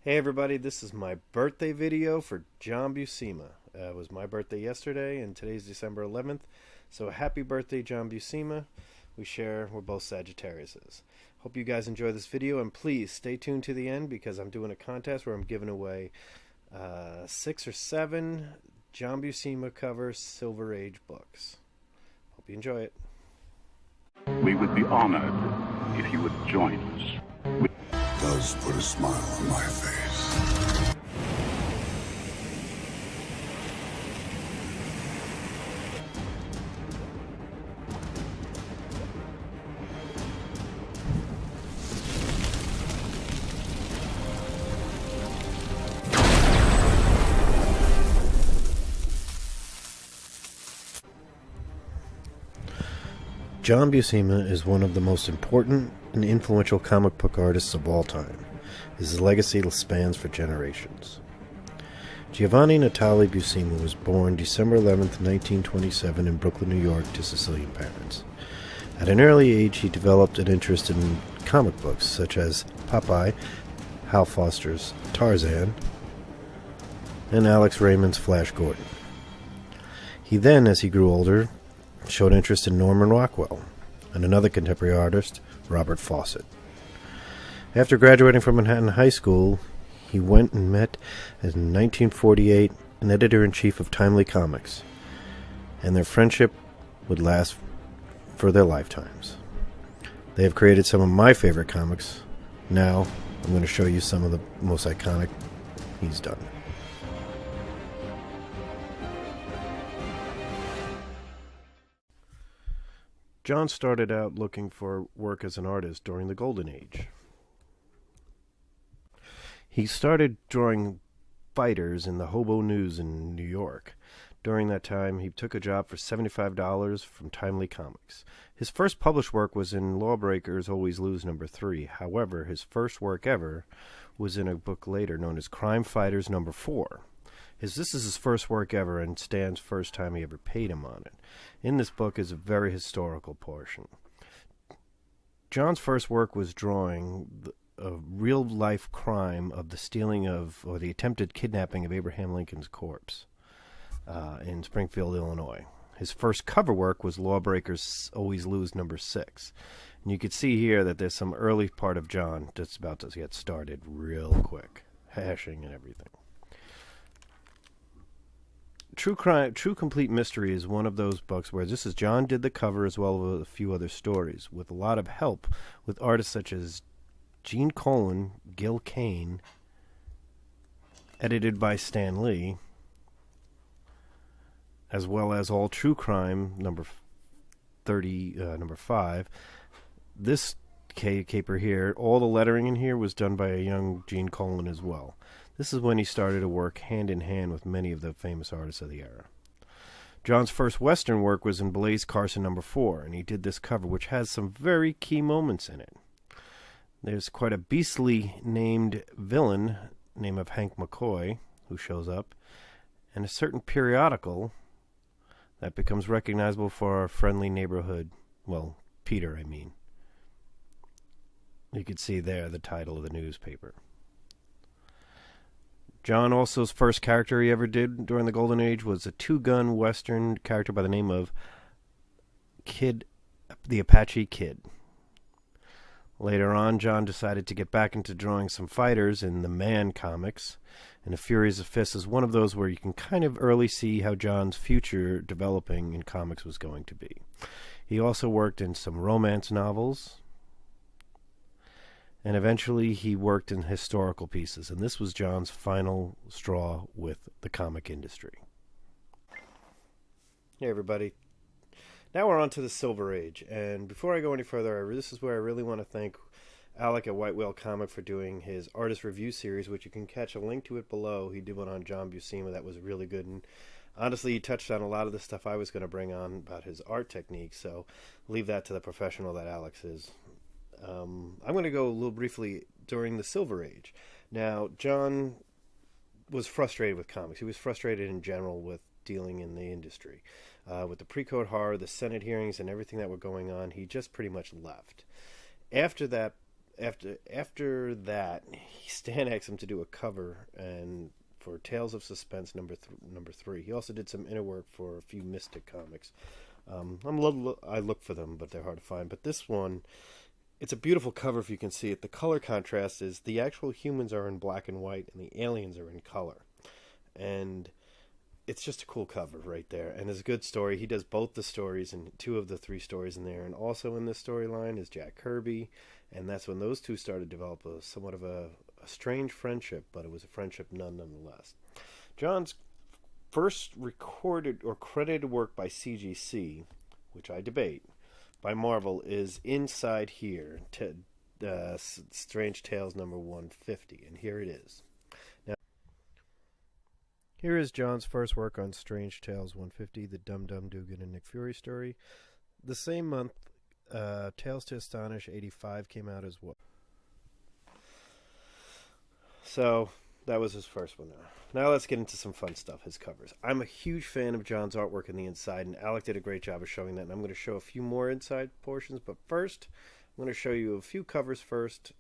Hey everybody, this is my birthday video for John Buscema. It was my birthday yesterday and today's December 11th. So happy birthday, John Buscema. We're both Sagittariuses. Hope you guys enjoy this video, and please stay tuned to the end because I'm doing a contest where I'm giving away 6 or 7 John Buscema cover Silver Age books. Hope you enjoy it. We would be honored if you would join us. Does put a smile on my face. John Buscema is one of the most important and influential comic book artists of all time. His legacy spans for generations. Giovanni Natale Buscema was born December 11th, 1927 in Brooklyn, New York to Sicilian parents. At an early age, he developed an interest in comic books such as Popeye, Hal Foster's Tarzan, and Alex Raymond's Flash Gordon. He then, as he grew older, showed interest in Norman Rockwell and another contemporary artist, Robert Fawcett. After graduating from Manhattan High School, he went and met, in 1948, an editor-in-chief of Timely Comics, and their friendship would last for their lifetimes. They have created some of my favorite comics. Now, I'm going to show you some of the most iconic he's done. John started out looking for work as an artist during the Golden Age. He started drawing fighters in the Hobo News in New York. During that time, he took a job for $75 from Timely Comics. His first published work was in Lawbreakers Always Lose #3. However, his first work ever was in a book later known as Crime Fighters #4. This is his first work ever, and Stan's first time he ever paid him on it. In this book is a very historical portion. John's first work was drawing a real-life crime of the stealing of, or the attempted kidnapping of Abraham Lincoln's corpse in Springfield, Illinois. His first cover work was Lawbreakers Always Lose #6. And you can see here that there's some early part of John that's about to get started real quick, hashing and everything. True Complete Mystery is one of those books where this is John did the cover as well as a few other stories, with a lot of help with artists such as Gene Colan, Gil Kane, edited by Stan Lee, as well as All True Crime number 5. This caper here, all the lettering in here was done by a young Gene Colan as well. This is when he started to work hand in hand with many of the famous artists of the era. John's first Western work was in Blaze Carson #4, and he did this cover, which has some very key moments in it. There's quite a beastly named villain, name of Hank McCoy, who shows up, and a certain periodical that becomes recognizable for our friendly neighborhood, well, Peter, I mean. You can see there the title of the newspaper. John also's first character he ever did during the Golden Age was a two-gun Western character by the name of Kid, the Apache Kid. Later on, John decided to get back into drawing some fighters in the Man comics, and A Furies of Fists is one of those where you can kind of early see how John's future developing in comics was going to be. He also worked in some romance novels, and eventually he worked in historical pieces, and this was John's final straw with the comic industry. Hey everybody, now we're on to the Silver Age, and before I go any further, this is where I really want to thank Alec at White Whale Comic for doing his artist review series, which you can catch a link to it below. He did one on John Buscema that was really good, and honestly he touched on a lot of the stuff I was going to bring on about his art technique, so leave that to the professional that Alex is. I'm going to go a little briefly during the Silver Age. Now, John was frustrated with comics. He was frustrated in general with dealing in the industry. With the pre-code horror, the Senate hearings, and everything that were going on, he just pretty much left. After that, after that, Stan asked him to do a cover and for Tales of Suspense number 3. He also did some inner work for a few Mystic comics. I look for them, but they're hard to find. But this one, it's a beautiful cover if you can see it. The color contrast is the actual humans are in black and white and the aliens are in color. And it's just a cool cover right there. And it's a good story. He does both the stories and 2 of the 3 stories in there. And also in this storyline is Jack Kirby. And that's when those 2 started to develop somewhat of a strange friendship, but it was a friendship nonetheless. John's first recorded or credited work by CGC, which I debate, by Marvel, is inside here, Strange Tales number 150, and here it is. Now, here is John's first work on Strange Tales 150, the Dum Dum Dugan and Nick Fury story. The same month, Tales to Astonish 85 came out as well. So that was his first one. Now let's get into some fun stuff, his covers. I'm a huge fan of John's artwork in the inside, and Alec did a great job of showing that, and I'm going to show a few more inside portions, but first, I'm going to show you a few covers first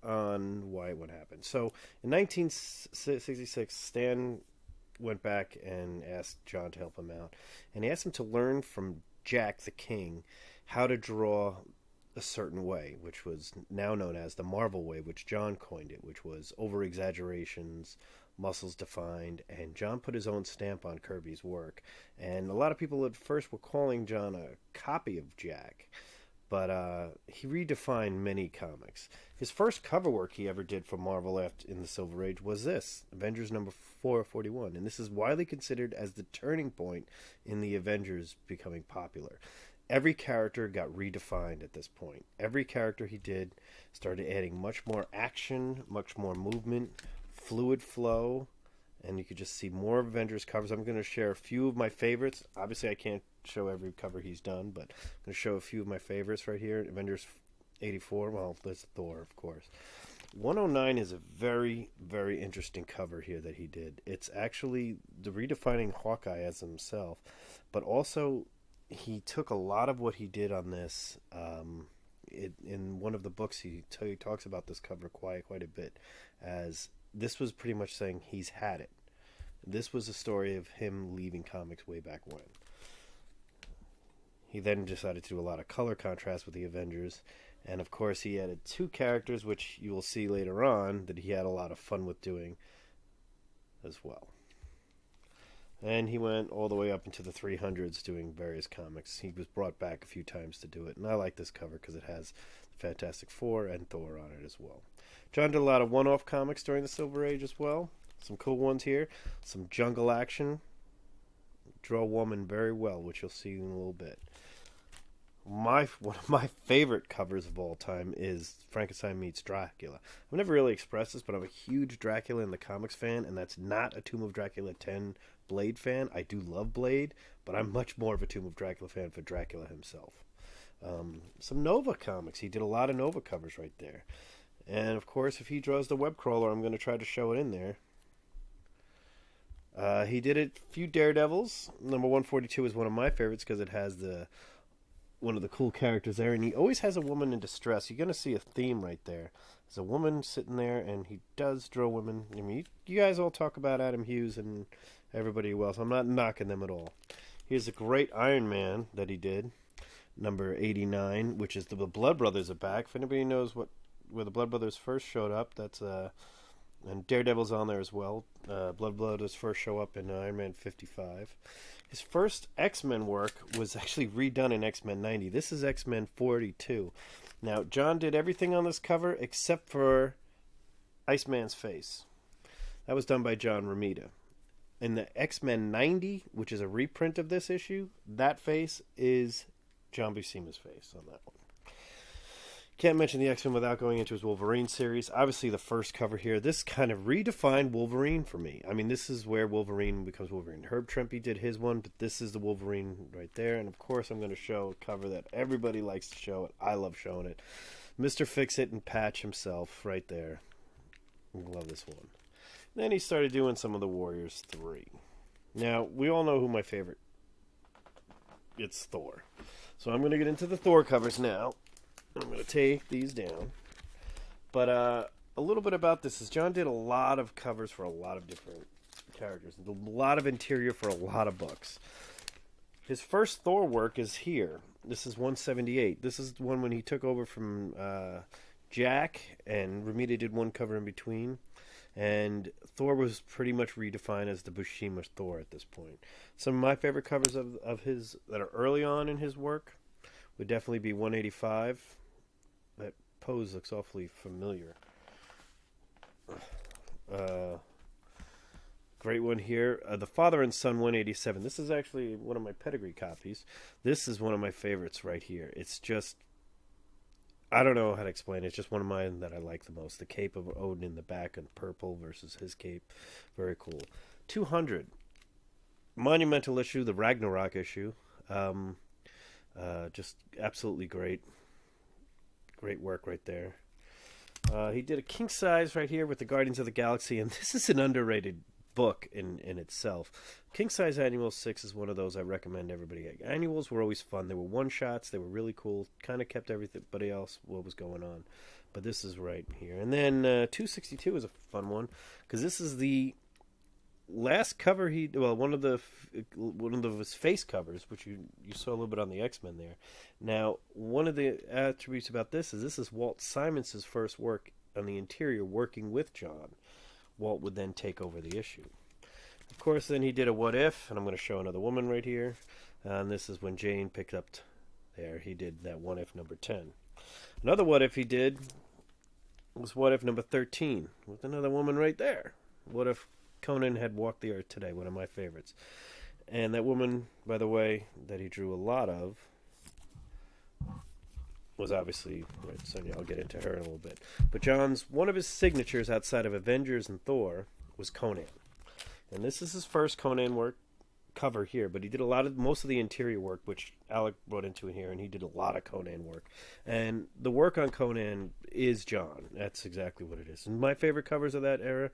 on why what happened. So, in 1966, Stan went back and asked John to help him out, and he asked him to learn from Jack the King how to draw a certain way, which was now known as the Marvel way, which John coined it, which was over-exaggerations, muscles defined, and John put his own stamp on Kirby's work. And a lot of people at first were calling John a copy of Jack, but he redefined many comics. His first cover work he ever did for Marvel after in the Silver Age was this, Avengers number 441, and this is widely considered as the turning point in the Avengers becoming popular. Every character got redefined at this point. Every character he did started adding much more action, much more movement, fluid flow, and you could just see more Avengers covers. I'm going to share a few of my favorites. Obviously, I can't show every cover he's done, but I'm going to show a few of my favorites right here. Avengers 84, well, there's Thor, of course. 109 is a very, very interesting cover here that he did. It's actually the redefining Hawkeye as himself, but also he took a lot of what he did on this. In one of the books, he talks about this cover quite a bit, as this was pretty much saying he's had it. This was a story of him leaving comics way back when. He then decided to do a lot of color contrast with the Avengers, and of course he added 2 characters, which you will see later on, that he had a lot of fun with doing as well. And he went all the way up into the 300s doing various comics. He was brought back a few times to do it. And I like this cover because it has Fantastic Four and Thor on it as well. John did a lot of one-off comics during the Silver Age as well. Some cool ones here. Some jungle action. Draw woman very well, which you'll see in a little bit. One of my favorite covers of all time is Frankenstein meets Dracula. I've never really expressed this, but I'm a huge Dracula in the comics fan, and that's not a Tomb of Dracula 10 Blade fan. I do love Blade, but I'm much more of a Tomb of Dracula fan for Dracula himself. Some Nova comics. He did a lot of Nova covers right there. And, of course, if he draws the web crawler, I'm going to try to show it in there. He did a few Daredevils. Number 142 is one of my favorites because it has one of the cool characters there, and he always has a woman in distress. You're going to see a theme right there. There's a woman sitting there, and he does draw women. I mean, you guys all talk about Adam Hughes and everybody else. I'm not knocking them at all. Here's a great Iron Man that he did, number 89, which is the Blood Brothers are back. If anybody knows where the Blood Brothers first showed up, that's and Daredevil's on there as well. Blood Brothers first show up in Iron Man 55. His first X-Men work was actually redone in X-Men 90. This is X-Men 42. Now, John did everything on this cover except for Iceman's face. That was done by John Romita. In the X-Men 90, which is a reprint of this issue, that face is John Buscema's face on that one. Can't mention the X-Men without going into his Wolverine series. Obviously, the first cover here, this kind of redefined Wolverine for me. I mean, this is where Wolverine becomes Wolverine. Herb Trimpe did his one, but this is the Wolverine right there. And, of course, I'm going to show a cover that everybody likes to show it. I love showing it. Mr. Fix-It and Patch himself right there. I love this one. Then he started doing some of the Warriors 3. Now, we all know who my favorite. It's Thor. So I'm going to get into the Thor covers now. I'm going to take these down. But a little bit about this is John did a lot of covers for a lot of different characters, a lot of interior for a lot of books. His first Thor work is here. This is 178. This is the one when he took over from Jack, and Romita did one cover in between. And Thor was pretty much redefined as the Buscema Thor at this point. Some of my favorite covers of his that are early on in his work would definitely be 185. That pose looks awfully familiar. Great one here. The Father and Son 187. This is actually one of my pedigree copies. This is one of my favorites right here. It's just, I don't know how to explain it. It's just one of mine that I like the most. The cape of Odin in the back and purple versus his cape. Very cool. 200. Monumental issue, the Ragnarok issue. Just absolutely great. Great work right there. He did a king size right here with the Guardians of the Galaxy, and this is an underrated book in itself. King size Annual 6 is one of those I recommend everybody get. Annuals were always fun. They were one shots. They were really cool. Kind of kept everybody else what was going on. But this is right here. And then 262 is a fun one because this is the last cover one of his face covers, which you saw a little bit on the X-Men there. Now, one of the attributes about this is Walt Simons's first work on the interior, working with John. Walt would then take over the issue. Of course, then he did a What If, and I'm going to show another woman right here. And this is when Jane picked up there. He did that What If number 10. Another What If he did was What If number 13 with another woman right there. What if Conan had walked the earth today? One of my favorites. And that woman, by the way, that he drew a lot of was obviously Red Sonja. I'll get into her in a little bit. But one of his signatures outside of Avengers and Thor was Conan. And this is his first Conan work cover here, but he did most of the interior work, which Alec brought into here, and he did a lot of Conan work. And the work on Conan is John. That's exactly what it is. And my favorite covers of that era,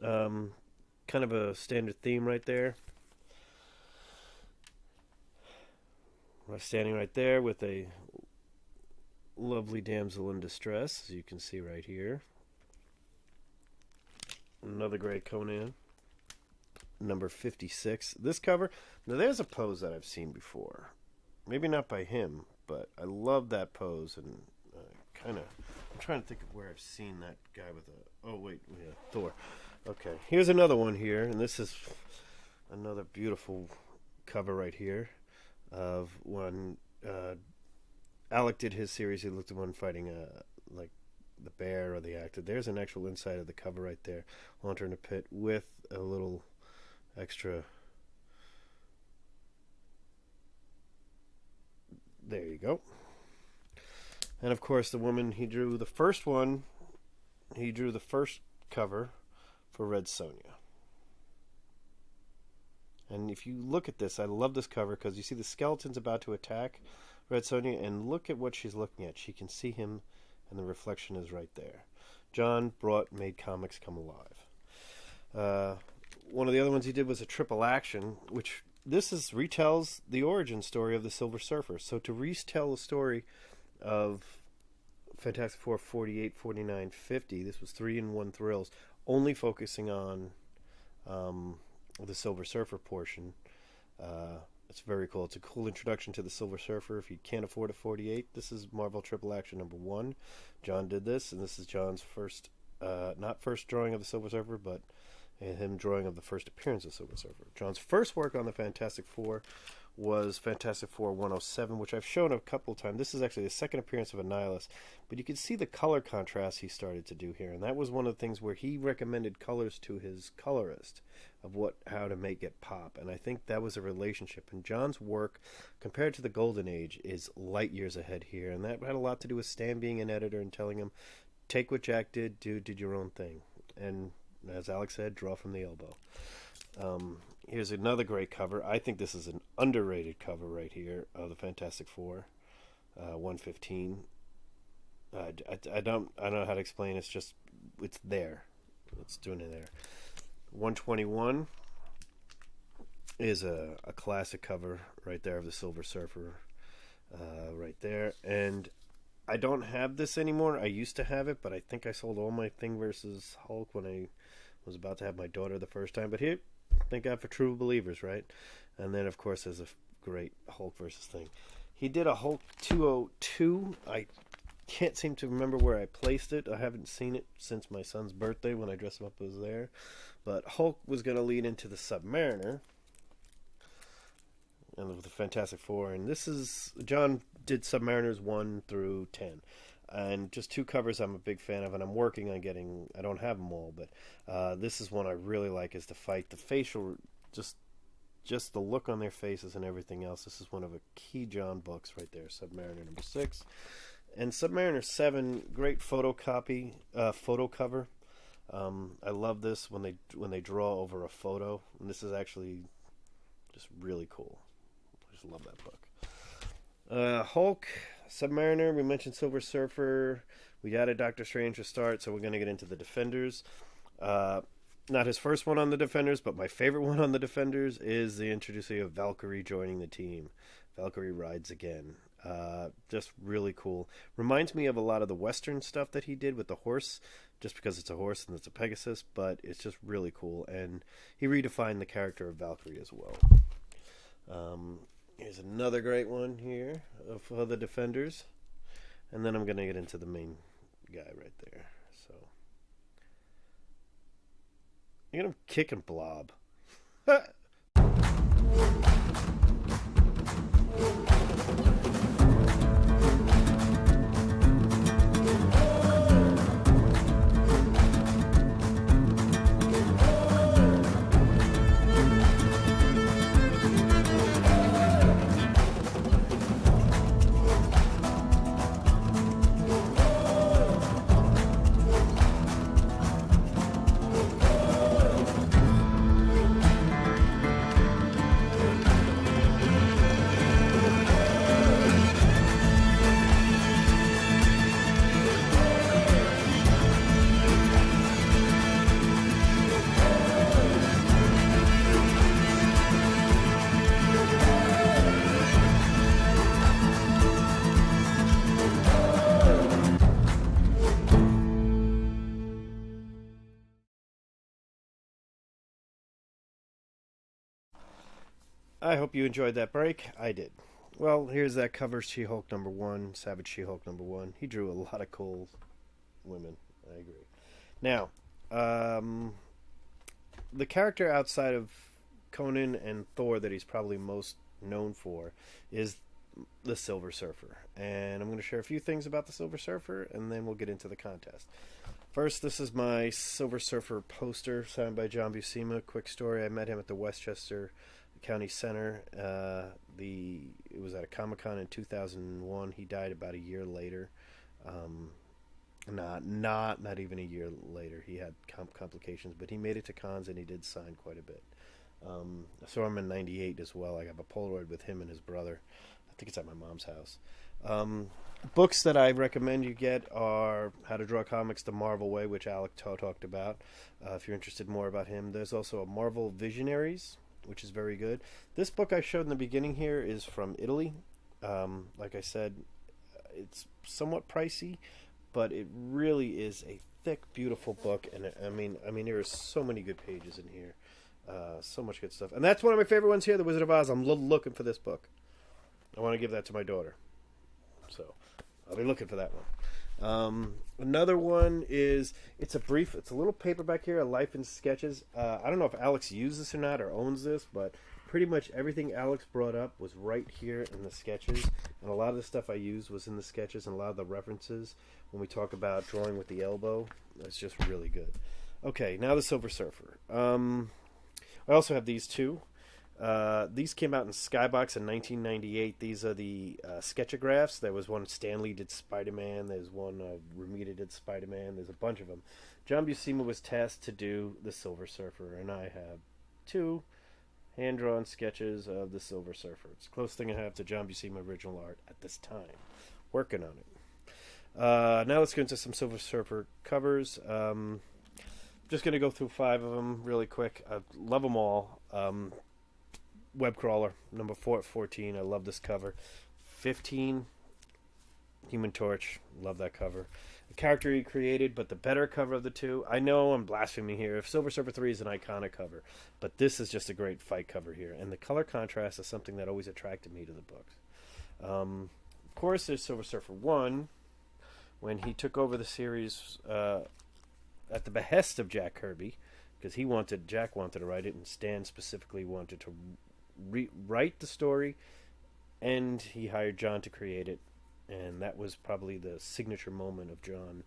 kind of a standard theme right there. We're standing right there with a lovely damsel in distress, as you can see right here. Another great Conan. Number 56. This cover, now there's a pose that I've seen before. Maybe not by him, but I love that pose, and I'm trying to think of where I've seen that guy with Thor. Okay, here's another one here, and this is another beautiful cover right here of when Alec did his series. He looked at one fighting like the bear or the actor. There's an actual inside of the cover right there. Haunter in a Pit with a little extra. There you go. And of course, the woman he drew the first one. He drew the first cover for Red Sonja. And if you look at this, I love this cover because you see the skeleton's about to attack Red Sonja, and look at what she's looking at. She can see him, and the reflection is right there. John made comics come alive. One of the other ones he did was a triple action, which retells the origin story of the Silver Surfer. So to retell the story of Fantastic Four 48, 49, 50, this was 3-in-1 thrills, only focusing on the Silver Surfer portion. It's very cool. It's a cool introduction to the Silver Surfer. If you can't afford a 48, this is Marvel Triple Action number 1. John did this, and this is John's first, not first drawing of the Silver Surfer, but him drawing of the first appearance of Silver Surfer. John's first work on the Fantastic Four was Fantastic Four 107, which I've shown a couple of times. This is actually the second appearance of Annihilus, but you can see the color contrast he started to do here, and that was one of the things where he recommended colors to his colorist of how to make it pop, and I think that was a relationship. And John's work, compared to the Golden Age, is light years ahead here, and that had a lot to do with Stan being an editor and telling him, take what Jack did, did your own thing, and as Alex said, draw from the elbow. Here's another great cover. I think this is an underrated cover right here of the Fantastic Four, 115. I don't know how to explain. It's there. It's doing it there. 121 is a classic cover right there of the Silver Surfer, right there. And I don't have this anymore. I used to have it, but I think I sold all my Thing versus Hulk when I was about to have my daughter the first time. But here, thank God for true believers, right? And then, of course, there's a great Hulk versus Thing. He did a Hulk 202. I can't seem to remember where I placed it. I haven't seen it since my son's birthday when I dressed him up as there. But Hulk was going to lead into the Submariner and the Fantastic Four. And this is, John did Submariners 1 through 10. And just 2 covers I'm a big fan of, and I'm working on getting, I don't have them all, but this is one I really like, is the fight, the facial, just the look on their faces and everything else. This is one of the key John books right there, Submariner number 6. And Submariner 7, great photo cover. I love this when they draw over a photo, and this is actually just really cool. I just love that book. Hulk, Submariner, we mentioned Silver Surfer. We added Doctor Strange to start, so we're going to get into the Defenders. Not his first one on the Defenders, but my favorite one on the Defenders is the introducing of Valkyrie joining the team. Valkyrie rides again. Just really cool. Reminds me of a lot of the Western stuff that he did with the horse, just because it's a horse and it's a Pegasus, but it's just really cool. And he redefined the character of Valkyrie as well. Here's another great one here of the Defenders. And then I'm going to get into the main guy right there. So, you're going to kick and blob. I hope you enjoyed that break. I did. Well, here's that cover, She-Hulk number 1, Savage She-Hulk number 1. He drew a lot of cool women. I agree. Now, the character outside of Conan and Thor that he's probably most known for is the Silver Surfer. And I'm going to share a few things about the Silver Surfer, and then we'll get into the contest. First, this is my Silver Surfer poster signed by John Buscema. Quick story, I met him at the Westchester County Center. It was at a Comic-Con in 2001. He died about a year later. Not even a year later. He had complications, but he made it to cons and he did sign quite a bit. I saw him in '98 as well. I got a Polaroid with him and his brother. I think it's at my mom's house. Books that I recommend you get are How to Draw Comics the Marvel Way, which Alec talked about. If you're interested more about him, there's also a Marvel Visionaries, which is very good. This book I showed in the beginning here is from Italy. Like I said, it's somewhat pricey, but it really is a thick, beautiful book. And I mean, there are so many good pages in here. So much good stuff. And that's one of my favorite ones here, The Wizard of Oz. I'm looking for this book. I want to give that to my daughter. So I'll be looking for that one. Another one is, it's a little paperback here, A Life in Sketches. I don't know if Alex used this or not, or owns this, but pretty much everything Alex brought up was right here in the sketches. And a lot of the stuff I used was in the sketches, and a lot of the references when we talk about drawing with the elbow. It's just really good. Okay, now the Silver Surfer. I also have these two. These came out in Skybox in 1998. These are the sketchographs. There was one Stan Lee did Spider-Man. There's one Romita did Spider-Man. There's a bunch of them. John Buscema was tasked to do the Silver Surfer, and I have two hand-drawn sketches of the Silver Surfer. It's the closest thing I have to John Buscema original art at this time. Working on it. Now let's go into some Silver Surfer covers. Just going to go through 5 of them really quick. I love them all. Web Crawler, number 14. I love this cover. 15. Human Torch, love that cover. The character he created, but the better cover of the two. I know I'm blaspheming here. If Silver Surfer 3 is an iconic cover, but this is just a great fight cover here. And the color contrast is something that always attracted me to the books. Of course, there's Silver Surfer 1, when he took over the series at the behest of Jack Kirby, because Jack wanted to write it, and Stan specifically wanted to write the story, and he hired John to create it, and that was probably the signature moment of John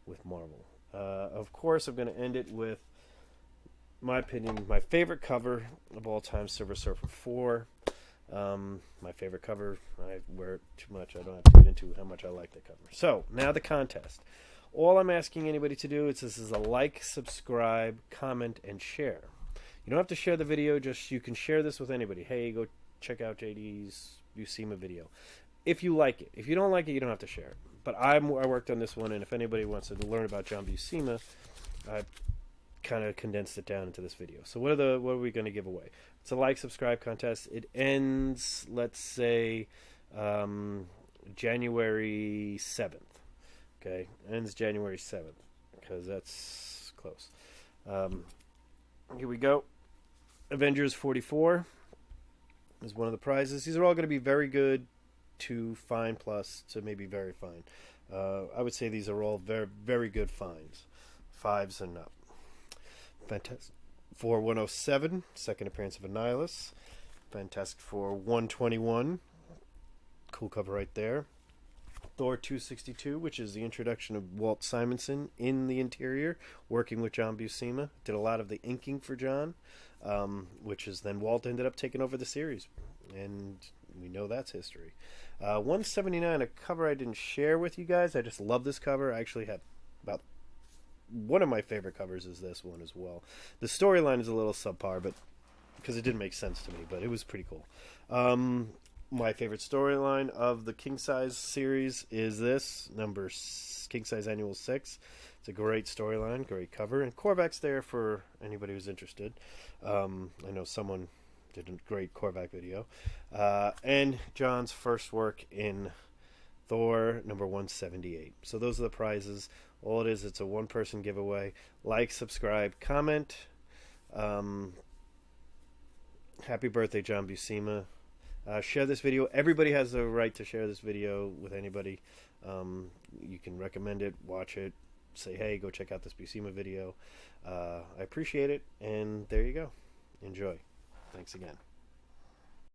with Marvel. Of course, I'm going to end it with, my opinion, my favorite cover of all time, Silver Surfer 4. My favorite cover, I wear it too much. I don't have to get into how much I like the cover. So, now the contest. All I'm asking anybody to do is a like, subscribe, comment, and share. You don't have to share the video, just you can share this with anybody. Hey, go check out JD's Buscema video. If you like it. If you don't like it, you don't have to share it. But I worked on this one, and if anybody wants to learn about John Buscema, I kind of condensed it down into this video. So what are we going to give away? It's a like, subscribe contest. It ends, let's say, January 7th. Okay, ends January 7th, because that's close. Here we go. Avengers 44 is one of the prizes. These are all going to be very good to fine plus to maybe very fine. I would say these are all very, very good fines. 5s and up. Fantastic Four 107, second appearance of Annihilus. Fantastic Four 121. Cool cover right there. Thor 262, which is the introduction of Walt Simonson in the interior, working with John Buscema. Did a lot of the inking for John, which is then Walt ended up taking over the series. And we know that's history. 179, a cover I didn't share with you guys. I just love this cover. I actually have about one of my favorite covers is this one as well. The storyline is a little subpar, but because it didn't make sense to me, but it was pretty cool. My favorite storyline of the King Size series is this, King Size Annual 6. It's a great storyline, great cover, and Korvac's there for anybody who's interested. I know someone did a great Korvac video. And John's first work in Thor number 178. So those are the prizes. All it is, it's a one-person giveaway. Like, subscribe, comment. Happy birthday, John Buscema. Share this video. Everybody has the right to share this video with anybody. You can recommend it, watch it, say, hey, go check out this Buscema video. I appreciate it, and there you go. Enjoy. Thanks again.